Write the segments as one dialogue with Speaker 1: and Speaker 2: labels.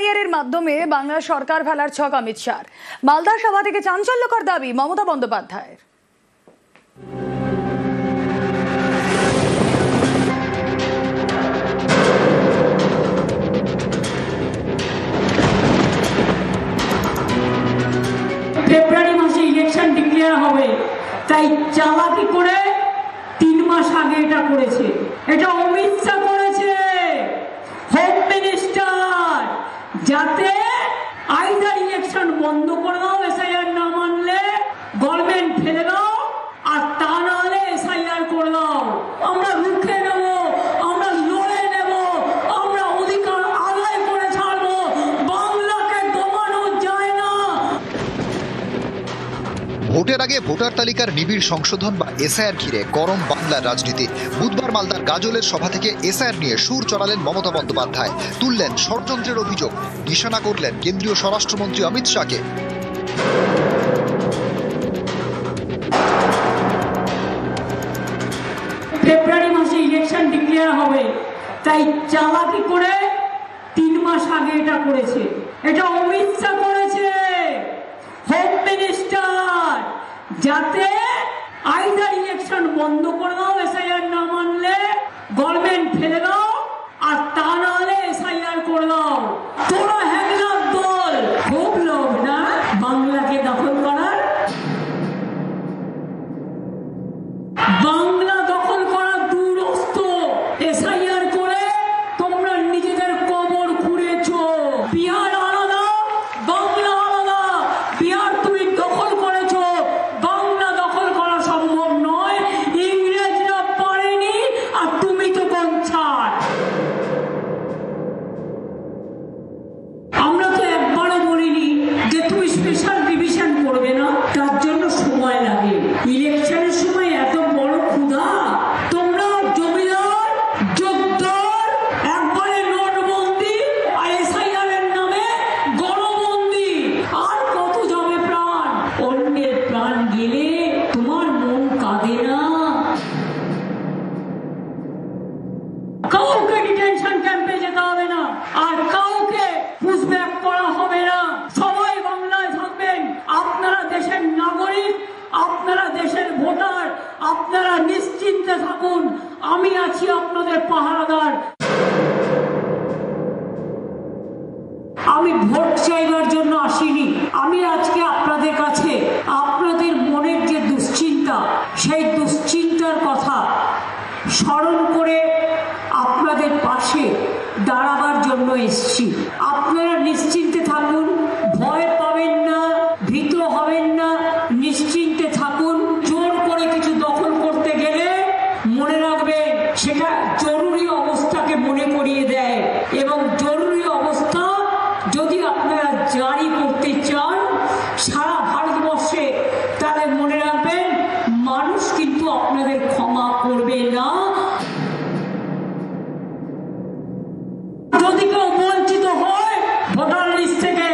Speaker 1: SIR এর মাধ্যমে বাংলা সরকার ফেলার ছক অমিত শাহর। মালদা সভা থেকে চাঞ্চল্যকর দাবি মমতা বন্দ্যোপাধ্যায়ের।
Speaker 2: ফেব্রুয়ারি মাসে ইলেকশন ডিক্লেয়ার হবে, তাই চালাকি করে 3 মাস আগে এটা করেছে। এটা অমিত শাহ করেছে, হোম মিনিস্টার, যাতে আইদার ইলেকশন বন্ধ করে দাও এসআইআর না মানলে, গভর্নমেন্ট ফেলে দাও, আর তা না হলে এসআইআর করে দাও। আমরা রুখে নেব, আমরা লড়ে নেব, আমরা অধিকার আদায় করে ছাড়বো। বাংলাকে দমানো যায় না।
Speaker 3: ভোটের আগে ভোটার তালিকার নিবিড় সংশোধন বা এসআইআর ঘিরে গরম বাংলার রাজনীতি। বুধবার মালদার গাজলের সভা থেকে এসআইআর নিয়ে সুর চড়ালেন মমতা বন্দ্যোপাধ্যায়, তুললেন ষড়যন্ত্রের অভিযোগ, নিশানা করলেন কেন্দ্রীয় স্বরাষ্ট্রমন্ত্রী অমিত শাহকে।
Speaker 2: ফেব্রুয়ারি মাসে ইলেকশন ডিক্লেয়ার হবে, তাই চালাকি করে 3 মাস আগে এটা করেছে। এটা অমিত শাহ করেছে, হোম মিনিস্টার, যাতে আইদার ইলেকশন বন্ধ করে দাও এসআইআর না মানলে, গভর্নমেন্ট ফেলে দাও, আর তা না হলে এসআইআর করে দাও। তোরা হ্যাংলার দল, খুব লোভ না বাংলাকে দখল করার। বাংলা দখল করা দূরস্থ। এসআইআর করে তোমরা নিজেদের কবর খুঁড়েছো। বিহার আলাদা, বাংলা আলাদা। বিহার তুমি দখল করেছো, বাংলা দখল করা সম্ভব নয়। ইংরেজরা পারেনি, আর তুমি তো কনছাড়। আমরা তো একবারও বলিনি যে তুমি স্পেশাল ডিভিশন করবে না, তার জন্য সময় লাগে। ইলেকশনের সময় এত বড় ক্ষুধা, তোমরা জমিদার যোগদার, একবারে নোটবন্দি আর এসআইআর এর নামে গণবন্দি। আর কত যাবে প্রাণ? অন্যের প্রাণ গেলে তোমার মন কাঁদে না? কাউকে ডিটেনশন ক্যাম্পে যেতে হবে না, আর কাউকে পুশব্যাক করা হবে না। সবাই বাংলায় থাকবেন। আপনারা দেশের নাগরিক, আপনারা দেশের ভোটার, আপনারা নিশ্চিন্তে থাকুন। আমি আছি আপনাদের পাহারাদার। আমি ভোট চাইবার জন্য আসিনি। আমি আজকে আপনাদের কাছে আপনাদের মনের যে দুশ্চিন্তা, সেই দুশ্চিন্তার কথা স্মরণ করে আপনাদের পাশে দাঁড়াবার জন্য এসেছি। আপনারা নিশ্চিন্তে থাকুন, ভয় পাবেন না, ভীত হবেন না, নিশ্চিন্তে থাকুন। জোর করে কিছু দখল করতে গেলে মনে রাখবেন সেটা জরুরি অবস্থাকে মনে করিয়ে দেয়, এবং জরুরি অবস্থা যদি আপনারা জারি করতে চান সারা ভারতবর্ষে, তাহলে মনে রাখবেন মানুষ কিন্তু আপনাদের ক্ষমা করবে না। যদি কেউ বঞ্চিত হয় ভোটার লিস্ট থেকে,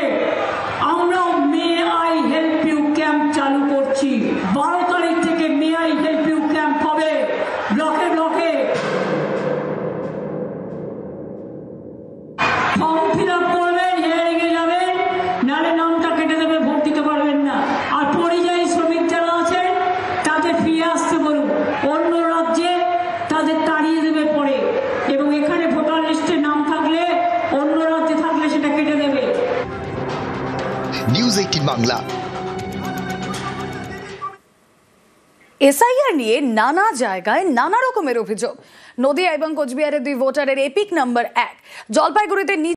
Speaker 2: আমরাও may I help you camp চালু করছি। 12 তারিখ থেকে may I help you camp হবে ব্লকে ব্লকে। ফর্ম ফিল আপ করবেন, হিয়ারিং এ যাবেন, নাহলে নামটা কেটে দেবে, ভোট দিতে পারবেন না। আর পরিযায়ী শ্রমিক যারা আছেন তাদের ফিরে আসতে বলুন। অন্য রাজ্যে তাদের তাড়িয়ে দেবে পরে, এবং এখানে ভোটার লিস্টে নাম থাকলে, অন্য রাজ্যে থাকলে সেটা কেটে দেবে।
Speaker 3: নিউজ 18 বাংলা।
Speaker 1: এসআইআর নিয়ে নানা জায়গায় নানা রকমের অভিযোগ। নদিয়া এবং কোচবিহারের 2 ভোটারের এপিক নাম্বার 1, জলপাইগুড়িতে